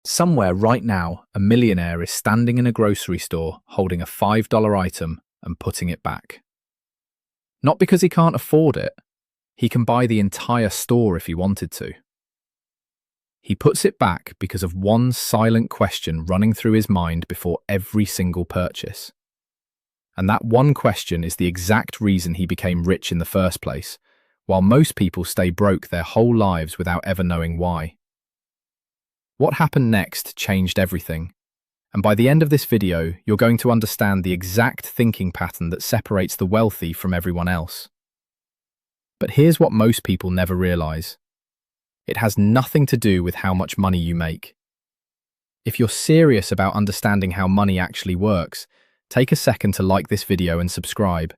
Somewhere right now, a millionaire is standing in a grocery store holding a $5 item and putting it back. Not because he can't afford it, he can buy the entire store if he wanted to. He puts it back because of one silent question running through his mind before every single purchase. And that one question is the exact reason he became rich in the first place, while most people stay broke their whole lives without ever knowing why. What happened next changed everything, and by the end of this video, you're going to understand the exact thinking pattern that separates the wealthy from everyone else. But here's what most people never realize. It has nothing to do with how much money you make. If you're serious about understanding how money actually works, take a second to like this video and subscribe,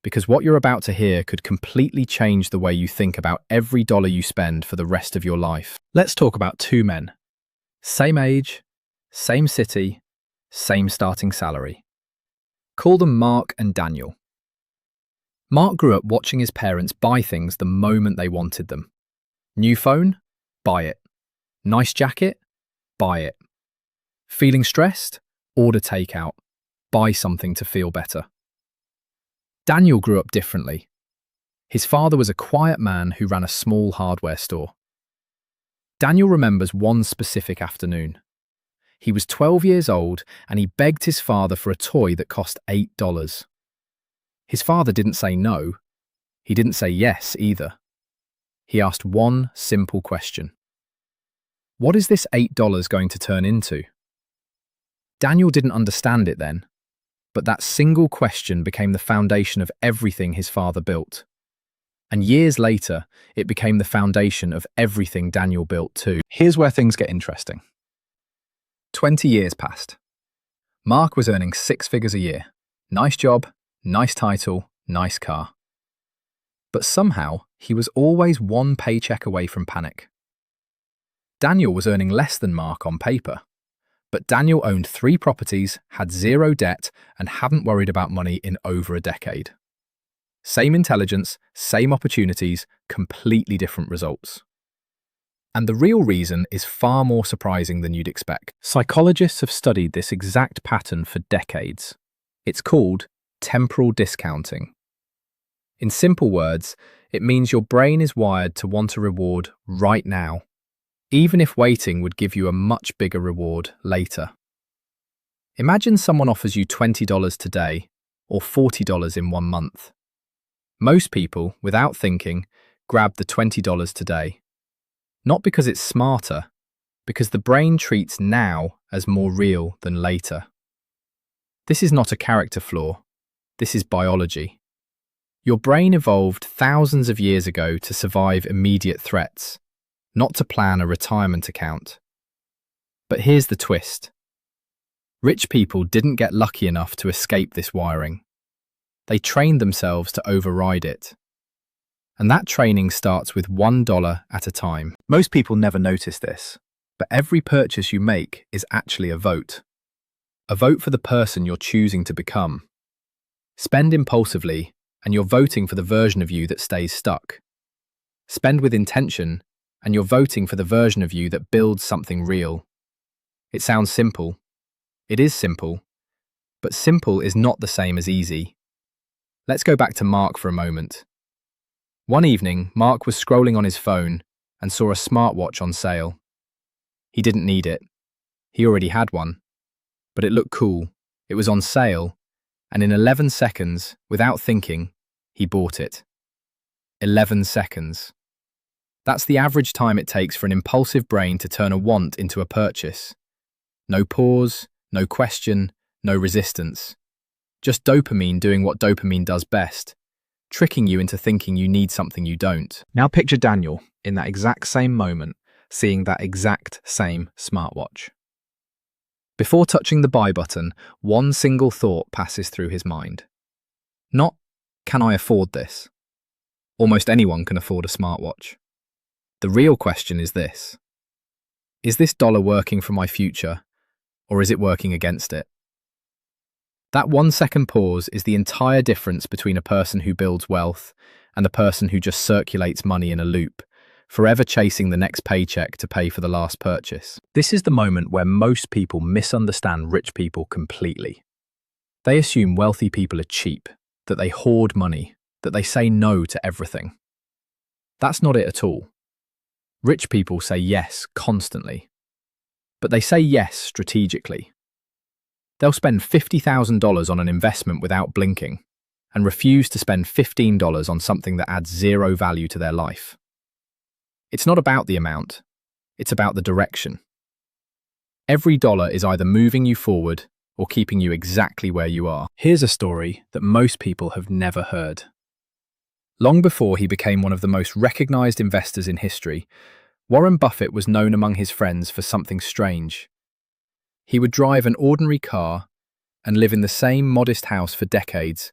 because what you're about to hear could completely change the way you think about every dollar you spend for the rest of your life. Let's talk about two men. Same age, same city, same starting salary. Call them Mark and Daniel. Mark grew up watching his parents buy things the moment they wanted them. New phone? Buy it. Nice jacket? Buy it. Feeling stressed? Order takeout. Buy something to feel better. Daniel grew up differently. His father was a quiet man who ran a small hardware store. Daniel remembers one specific afternoon. He was 12 years old and he begged his father for a toy that cost $8. His father didn't say no. He didn't say yes either. He asked one simple question. What is this $8 going to turn into? Daniel didn't understand it then, but that single question became the foundation of everything his father built. And years later, it became the foundation of everything Daniel built too. Here's where things get interesting. 20 years passed. Mark was earning 6 figures a year. Nice job, nice title, nice car. But somehow, he was always one paycheck away from panic. Daniel was earning less than Mark on paper. But Daniel owned 3 properties, had 0 debt, and hadn't worried about money in over a decade. Same intelligence, same opportunities, completely different results. And the real reason is far more surprising than you'd expect. Psychologists have studied this exact pattern for decades. It's called temporal discounting. In simple words, it means your brain is wired to want a reward right now, even if waiting would give you a much bigger reward later. Imagine someone offers you $20 today or $40 in 1 month. Most people, without thinking, grab the $20 today. Not because it's smarter, because the brain treats now as more real than later. This is not a character flaw. This is biology. Your brain evolved thousands of years ago to survive immediate threats, not to plan a retirement account. But here's the twist. Rich people didn't get lucky enough to escape this wiring. They trained themselves to override it. And that training starts with $1 at a time. Most people never notice this, but every purchase you make is actually a vote. A vote for the person you're choosing to become. Spend impulsively, and you're voting for the version of you that stays stuck. Spend with intention, and you're voting for the version of you that builds something real. It sounds simple. It is simple. But simple is not the same as easy. Let's go back to Mark for a moment. One evening, Mark was scrolling on his phone and saw a smartwatch on sale. He didn't need it. He already had one. But it looked cool. It was on sale. And in 11 seconds, without thinking, he bought it. 11 seconds. That's the average time it takes for an impulsive brain to turn a want into a purchase. No pause, no question, no resistance. Just dopamine doing what dopamine does best, tricking you into thinking you need something you don't. Now picture Daniel in that exact same moment, seeing that exact same smartwatch. Before touching the buy button, one single thought passes through his mind. Not, can I afford this? Almost anyone can afford a smartwatch. The real question is this. Is this dollar working for my future, or is it working against it? That 1-second pause is the entire difference between a person who builds wealth and the person who just circulates money in a loop, forever chasing the next paycheck to pay for the last purchase. This is the moment where most people misunderstand rich people completely. They assume wealthy people are cheap, that they hoard money, that they say no to everything. That's not it at all. Rich people say yes constantly, but they say yes strategically. They'll spend $50,000 on an investment without blinking and refuse to spend $15 on something that adds zero value to their life. It's not about the amount, it's about the direction. Every dollar is either moving you forward or keeping you exactly where you are. Here's a story that most people have never heard. Long before he became one of the most recognized investors in history, Warren Buffett was known among his friends for something strange. He would drive an ordinary car and live in the same modest house for decades,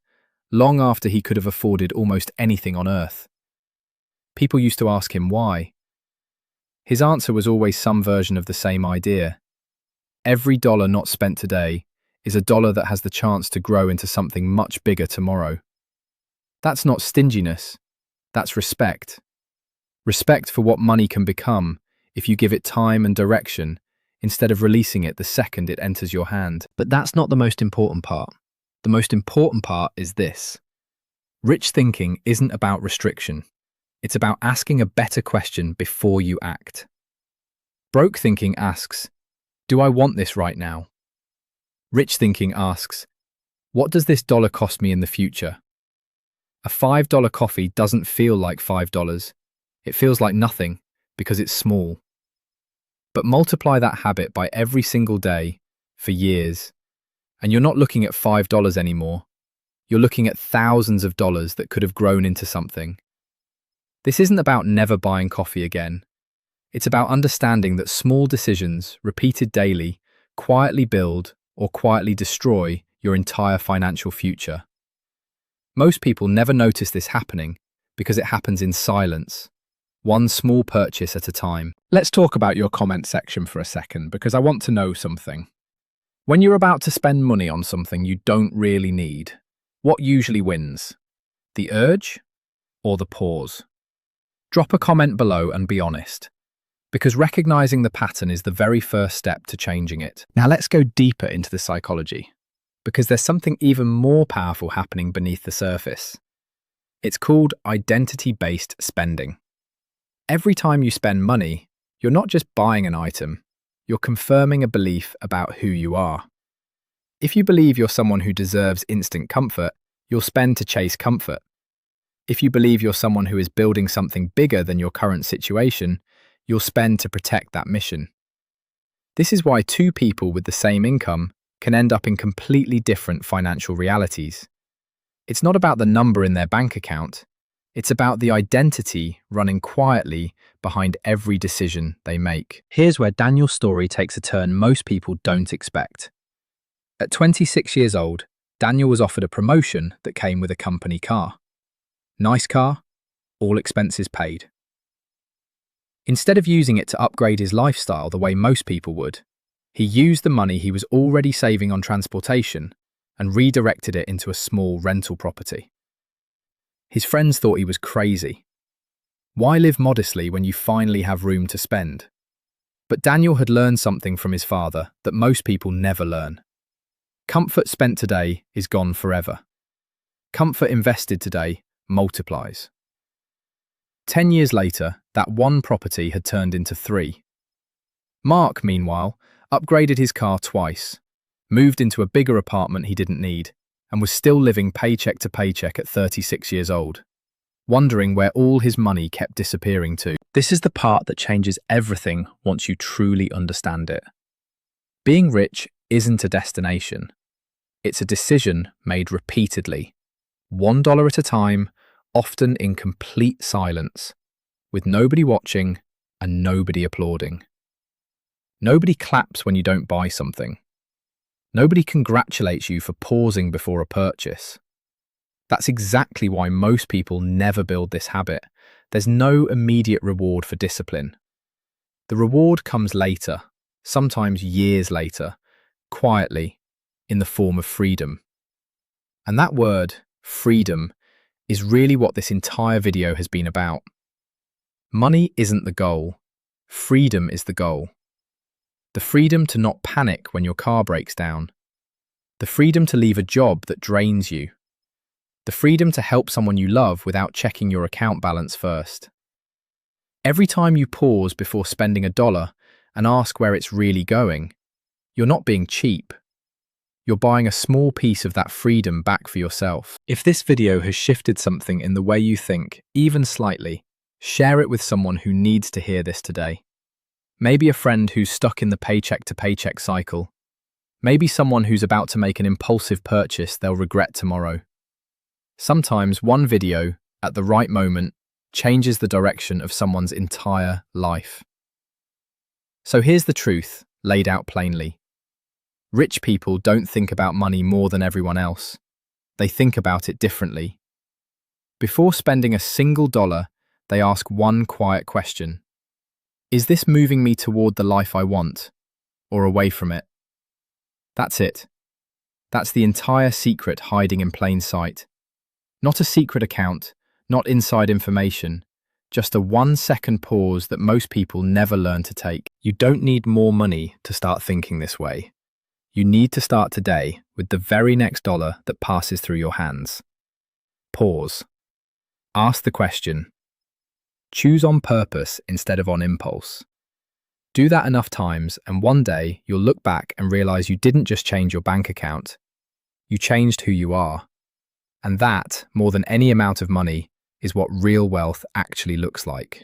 long after he could have afforded almost anything on earth. People used to ask him why. His answer was always some version of the same idea. Every dollar not spent today is a dollar that has the chance to grow into something much bigger tomorrow. That's not stinginess, that's respect. Respect for what money can become if you give it time and direction instead of releasing it the second it enters your hand. But that's not the most important part. The most important part is this. Rich thinking isn't about restriction. It's about asking a better question before you act. Broke thinking asks, do I want this right now? Rich thinking asks, what does this dollar cost me in the future? A $5 coffee doesn't feel like $5. It feels like nothing because it's small. But multiply that habit by every single day for years, and you're not looking at $5 anymore. You're looking at thousands of dollars that could have grown into something. This isn't about never buying coffee again. It's about understanding that small decisions, repeated daily, quietly build or quietly destroy your entire financial future. Most people never notice this happening because it happens in silence, one small purchase at a time. Let's talk about your comment section for a second because I want to know something. When you're about to spend money on something you don't really need, what usually wins? The urge or the pause? Drop a comment below and be honest, because recognizing the pattern is the very first step to changing it. Now let's go deeper into the psychology, because there's something even more powerful happening beneath the surface. It's called identity-based spending. Every time you spend money, you're not just buying an item, you're confirming a belief about who you are. If you believe you're someone who deserves instant comfort, you'll spend to chase comfort. If you believe you're someone who is building something bigger than your current situation, you'll spend to protect that mission. This is why two people with the same income can end up in completely different financial realities. It's not about the number in their bank account, it's about the identity running quietly behind every decision they make. Here's where Daniel's story takes a turn most people don't expect. At 26 years old, Daniel was offered a promotion that came with a company car. Nice car, all expenses paid. Instead of using it to upgrade his lifestyle the way most people would, he used the money he was already saving on transportation and redirected it into a small rental property. His friends thought he was crazy. Why live modestly when you finally have room to spend? But Daniel had learned something from his father that most people never learn. Comfort spent today is gone forever. Comfort invested today multiplies. 10 years later, that one property had turned into 3. Mark, meanwhile, upgraded his car twice, moved into a bigger apartment he didn't need, and was still living paycheck to paycheck at 36 years old, wondering where all his money kept disappearing to. This is the part that changes everything once you truly understand it. Being rich isn't a destination. It's a decision made repeatedly, $1 at a time, often in complete silence, with nobody watching and nobody applauding. Nobody claps when you don't buy something. Nobody congratulates you for pausing before a purchase. That's exactly why most people never build this habit. There's no immediate reward for discipline. The reward comes later, sometimes years later, quietly, in the form of freedom. And that word, freedom, is really what this entire video has been about. Money isn't the goal. Freedom is the goal. The freedom to not panic when your car breaks down. The freedom to leave a job that drains you. The freedom to help someone you love without checking your account balance first. Every time you pause before spending $1 and ask where it's really going, you're not being cheap. You're buying a small piece of that freedom back for yourself. If this video has shifted something in the way you think, even slightly, share it with someone who needs to hear this today. Maybe a friend who's stuck in the paycheck-to-paycheck cycle. Maybe someone who's about to make an impulsive purchase they'll regret tomorrow. Sometimes one video, at the right moment, changes the direction of someone's entire life. So here's the truth, laid out plainly. Rich people don't think about money more than everyone else. They think about it differently. Before spending a single dollar, they ask one quiet question. Is this moving me toward the life I want, or away from it? That's it. That's the entire secret hiding in plain sight. Not a secret account, not inside information, just a 1-second pause that most people never learn to take. You don't need more money to start thinking this way. You need to start today with the very next dollar that passes through your hands. Pause. Ask the question. Choose on purpose instead of on impulse. Do that enough times and one day you'll look back and realize you didn't just change your bank account. You changed who you are. And that, more than any amount of money, is what real wealth actually looks like.